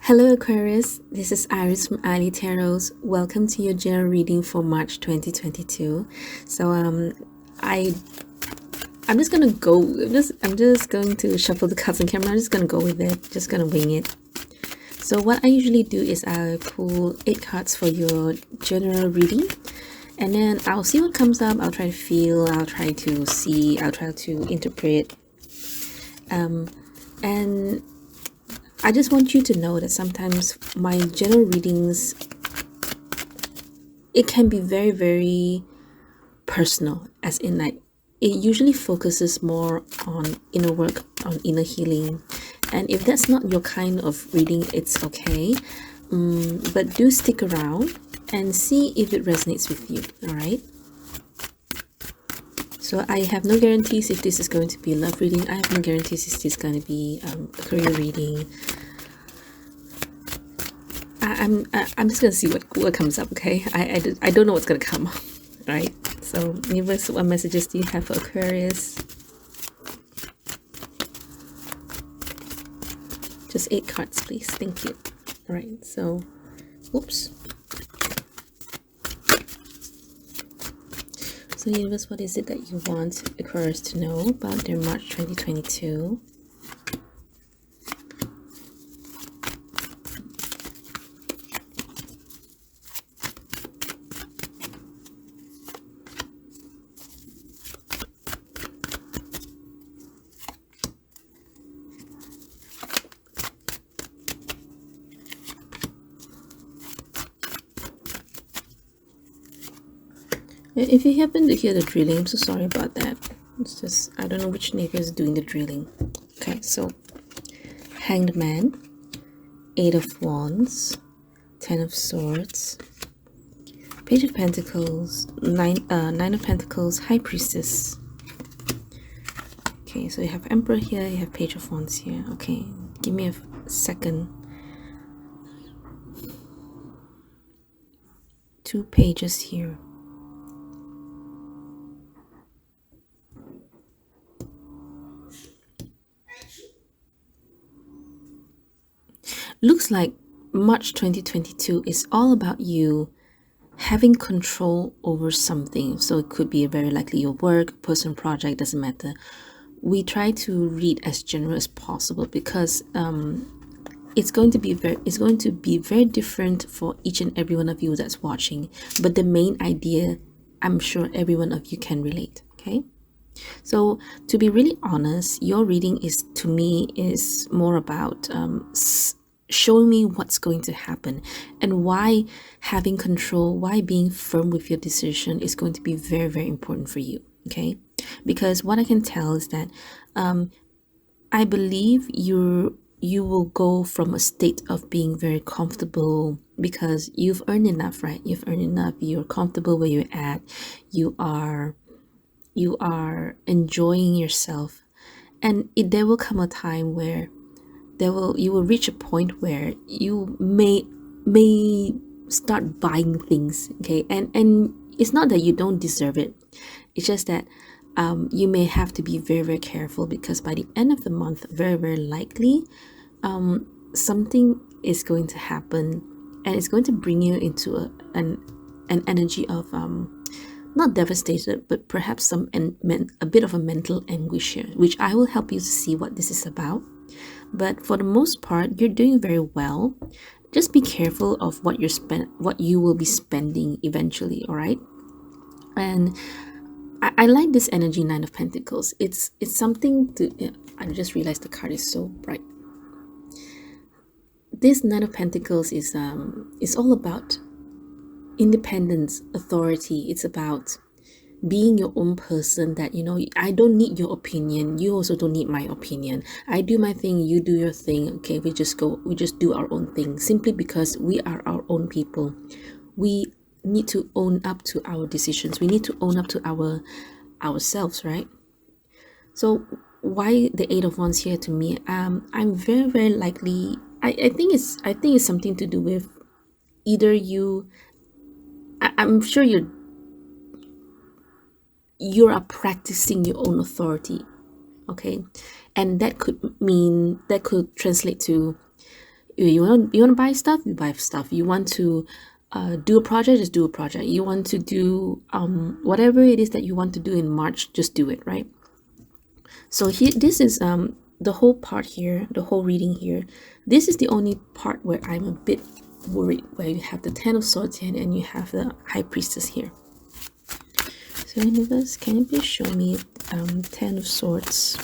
Hello Aquarius, this is Iris from ilee Tarots. Welcome to your general reading for March 2022. So I I'm just gonna go. I'm just going to shuffle the cards on camera. I'm just gonna go with it. Just gonna wing it. So what I usually do is I pull 8 cards for your general reading, and then I'll see what comes up. I'll try to feel. I'll try to see. I'll try to interpret. And I just want you to know that sometimes my general readings, it can be very, very personal, as in like it usually focuses more on inner work, on inner healing. And if that's not your kind of reading, it's okay. But do stick around and see if it resonates with you, all right? So I have no guarantees if this is going to be a love reading. I have no guarantees if this is going to be a career reading. I'm just gonna see what comes up. Okay, I don't know what's gonna come up, right? So universe, what messages do you have for Aquarius? Just 8 cards, please. Thank you. All right, so oops. So universe, what is it that you want Aquarius to know about their March 2022? If you happen to hear the drilling, I'm so sorry about that. It's just, I don't know which neighbor is doing the drilling. Okay, so Hanged Man, 8 of Wands, 10 of Swords, Page of Pentacles, 9 of Pentacles, High Priestess. Okay, so you have Emperor here, you have Page of Wands here. Okay, give me a second. 2 pages here. Looks like March 2022 is all about you having control over something. So it could be very likely your work, personal project, doesn't matter. We try to read as general as possible because it's going to be very different for each and every one of you that's watching. But the main idea, I'm sure every one of you can relate. Okay. So to be really honest, your reading is, to me, is more about showing me what's going to happen and why having control, why being firm with your decision is going to be very, very important for you. Okay, because what I can tell is that I believe you will go from a state of being very comfortable because you've earned enough, right? You've earned enough. You're comfortable where you're at. You are enjoying yourself, and there will come a time where you will reach a point where you may start buying things. Okay, and it's not that you don't deserve it, it's just that you may have to be very, very careful because by the end of the month, very, very likely something is going to happen, and it's going to bring you into an energy of not devastated, but perhaps a bit of a mental anguish here, which I will help you to see what this is about. But for the most part, you're doing very well. Just be careful of what you will be spending eventually. All right. And I like this energy, 9 of Pentacles. It's something to. I just realized the card is so bright. This 9 of Pentacles is all about independence, authority. It's about being your own person, that I don't need your opinion, you also don't need my opinion. I do my thing, you do your thing. Okay, we just do our own thing, simply because we are our own people. We need to own up to our decisions. We need to own up to ourselves, right? So why the 8 of Wands here to me? I'm very, very likely, I think it's something to do with either you, I'm sure you are practicing your own authority. Okay, and that could translate to You want to buy stuff, you buy stuff. You want to do a project, just do a project. You want to do whatever it is that you want to do in March, just do it, right? So here, this is the whole part here, the whole reading here. This is the only part where I'm a bit worried, where you have the Ten of Swords here and you have the High Priestess here. So universe, can you please show me Ten of Swords?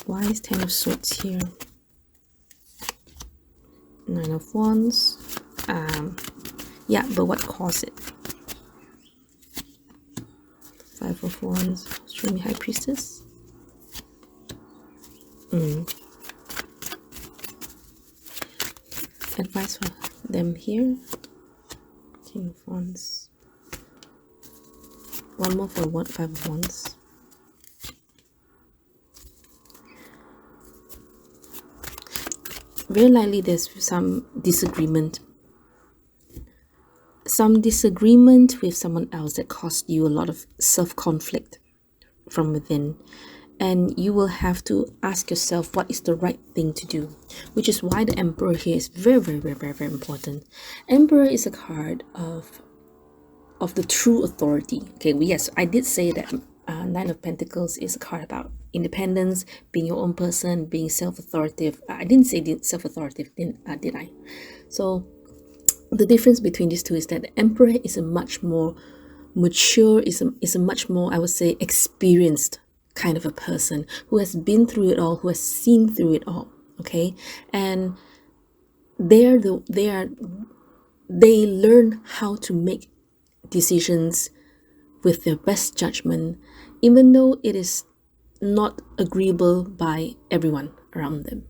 Why is Ten of Swords here? Nine of Wands. Yeah, but what caused it? Five of Wands. Show me High Priestess. Advice for them here. King of Wands. One more for what? Five of Wands. Very likely there's some disagreement with someone else that caused you a lot of self-conflict from within, and you will have to ask yourself what is the right thing to do, which is why the Emperor here is very, very, very, very, very important. Emperor is a card of the true authority. Okay, yes, I did say that Nine of Pentacles is a card about independence, being your own person, being self-authoritative. I didn't say self-authoritative, did I? So the difference between these two is that the Emperor is a much more mature, is a much more, I would say, experienced kind of a person who has been through it all, who has seen through it all. Okay, and they learn how to make decisions with their best judgment, even though it is not agreeable by everyone around them.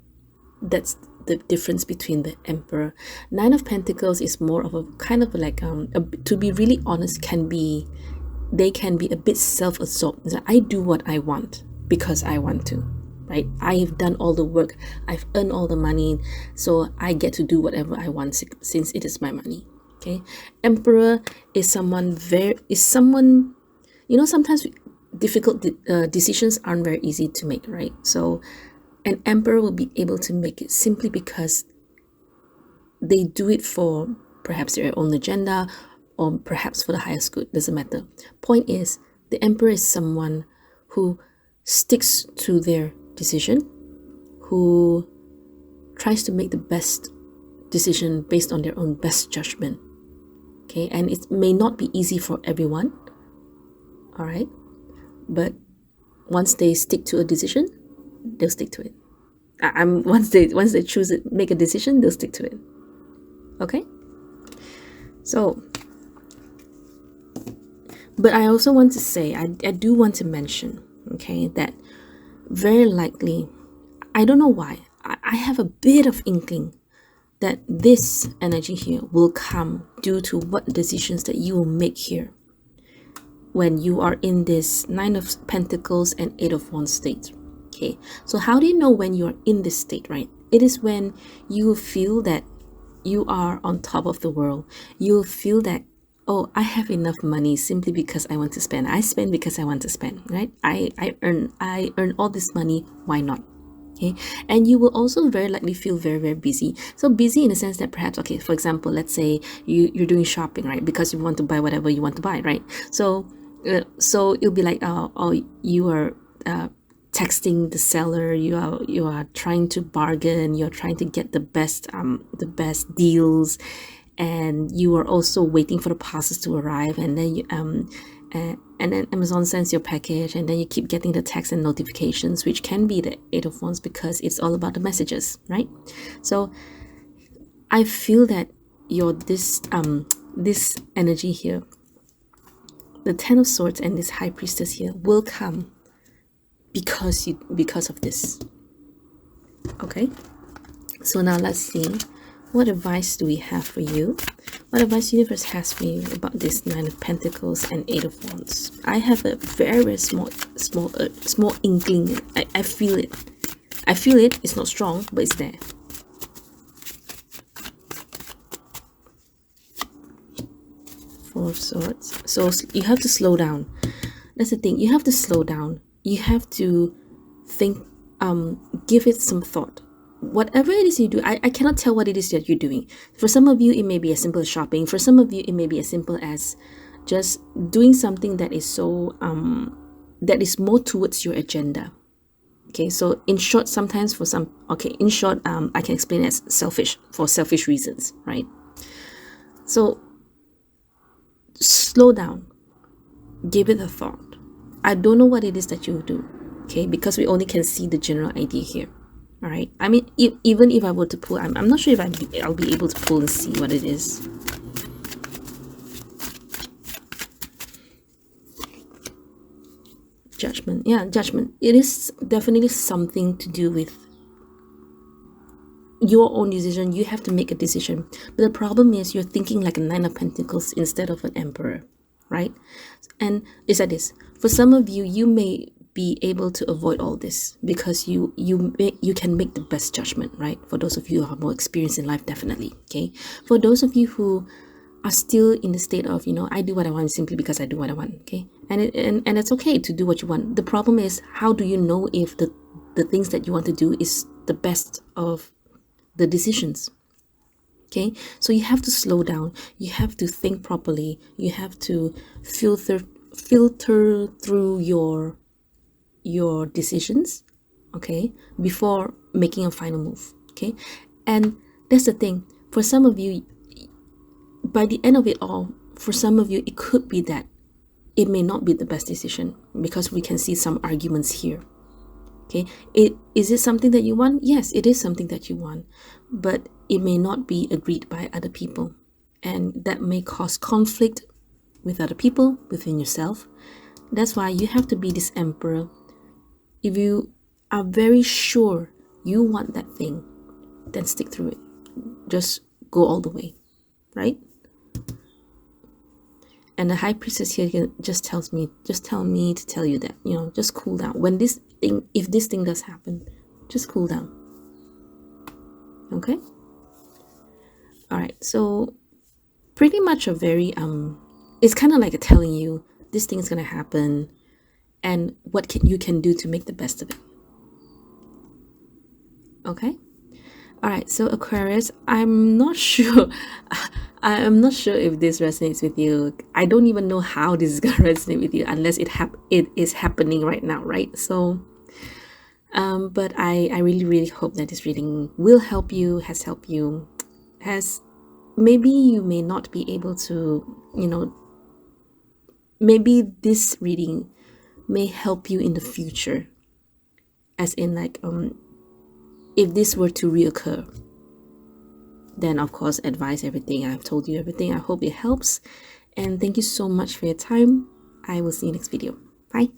That's the difference between the Emperor. Nine of Pentacles is more of a kind of like to be really honest, they can be a bit self-absorbed. I do what I want because I want to, right? I've done all the work, I've earned all the money, so I get to do whatever I want since it is my money. Okay, Emperor is someone, you know, sometimes difficult decisions aren't very easy to make, right? So an Emperor will be able to make it simply because they do it for perhaps their own agenda or perhaps for the highest good, doesn't matter. Point is, the Emperor is someone who sticks to their decision, who tries to make the best decision based on their own best judgment. Okay, and it may not be easy for everyone, all right, but once they stick to a decision, they'll stick to it. Once they choose it, make a decision, they'll stick to it. Okay, so, but I also want to say, I do want to mention, okay, that very likely, I don't know why, I have a bit of inkling that this energy here will come due to what decisions that you will make here when you are in this Nine of Pentacles and Eight of Wands state. Okay, so how do you know when you are in this state, right? It is when you feel that you are on top of the world. You'll feel that, oh, I have enough money simply because I want to spend. I spend because I want to spend, right? I earn all this money, why not? Okay, and you will also very likely feel very, very busy. So busy in the sense that perhaps, okay, for example, let's say you're doing shopping, right? Because you want to buy whatever you want to buy, right? So it'll be like, you are texting the seller, you are trying to bargain, you're trying to get the best deals, and you are also waiting for the parcels to arrive, and then and then Amazon sends your package, and then you keep getting the text and notifications, which can be the Eight of Wands because it's all about the messages, right? So I feel that this energy here, the Ten of Swords and this High Priestess here, will come because of this. Okay, so now let's see, what advice do we have for you? What advice the universe has for you about this Nine of Pentacles and Eight of Wands? I have a very, very small inkling. I feel it. It's not strong, but it's there. Four of Swords. So you have to slow down. That's the thing. You have to slow down. You have to think, give it some thought. whatever it is you do, I cannot tell what it is that you're doing. For some of you, it may be as simple as shopping. For some of you, it may be as simple as just doing something that is so that is more towards your agenda. Okay, so in short, sometimes for some, okay, in short, I can explain it as selfish, for selfish reasons, right? So slow down, give it a thought. I don't know what it is that you do, okay, because we only can see the general idea here. All right, I mean, even if I were to pull, I'm not sure if I'll be able to pull and see what it is. Judgment. Yeah, judgment. It is definitely something to do with your own decision. You have to make a decision. But the problem is you're thinking like a Nine of Pentacles instead of an Emperor, right? And it's like this. For some of you, you may be able to avoid all this because you can make the best judgment, right? For those of you who have more experience in life, definitely. Okay. For those of you who are still in the state of, I do what I want simply because I do what I want. Okay. And it's okay to do what you want. The problem is, how do you know if the things that you want to do is the best of the decisions? Okay, so you have to slow down, you have to think properly, you have to filter through your decisions, okay, before making a final move. Okay, and that's the thing. For some of you, by the end of it all, for some of you, it could be that it may not be the best decision because we can see some arguments here. Okay, is it something that you want? Yes, it is something that you want, but it may not be agreed by other people, and that may cause conflict with other people, within yourself. That's why you have to be this Emperor. If you are very sure you want that thing, then stick through it. Just go all the way, right? And the High Priestess here just tell me to tell you that, just cool down. When if this thing does happen, just cool down. Okay? All right. So pretty much a very, it's kind of like telling you this thing's going to happen and what you can do to make the best of it. Okay? All right, so Aquarius, I'm not sure. I'm not sure if this resonates with you. I don't even know how this is gonna resonate with you unless it is happening right now, right? So, but I really hope that this reading will help you, has helped you, maybe you may not be able to, maybe this reading may help you in the future, as in like if this were to reoccur, then of course advise everything. I've told you everything. I hope it helps. And thank you so much for your time. I will see you next video. Bye.